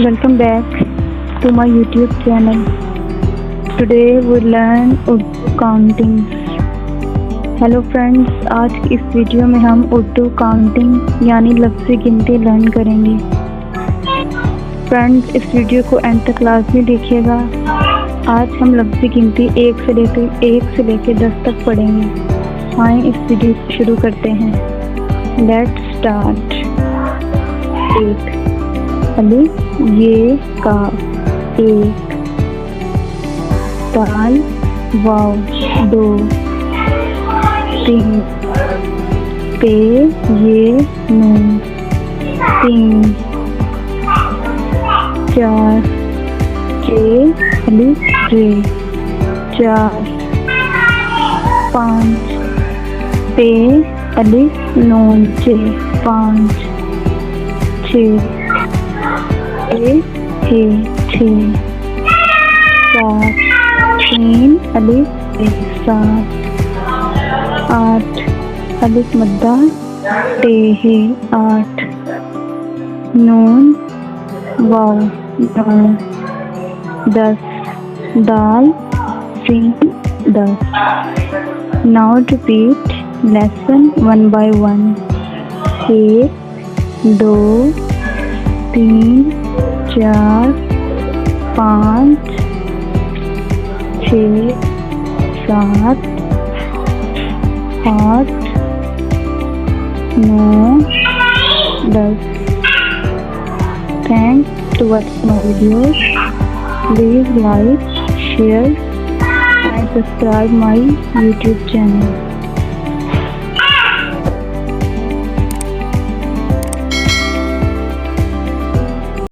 Welcome back to my YouTube channel. Today we learn Urdu counting. Hello friends, आज की इस video में हम उर्दू काउंटिंग यानी लफ्ज़ी गिनती लर्न करेंगे। फ्रेंड्स, इस वीडियो को एंड तक लाजमी देखिएगा। आज हम लफ्ज़ी गिनती 1 से लेकर 10 तक पढ़ेंगे। आइए इस वीडियो को शुरू करते हैं। Let's start. 1 अलिफ ये काफ 1, दाल वाव 2, 3 पे ये नून 3, 4 के अलिफ रे 4, 5 पे अलिफ नून जे 5, 6 हे 6, 7 3 अलिफ 7, 8 अलिफ मद्दा टे है 8, नून वाव 9, 10 दाल scene 10। Now repeat lesson 1 by 1। 1 2 3 4 5 6 7 8 9 10। Thanks to watch my videos. Please like, share and subscribe my YouTube channel.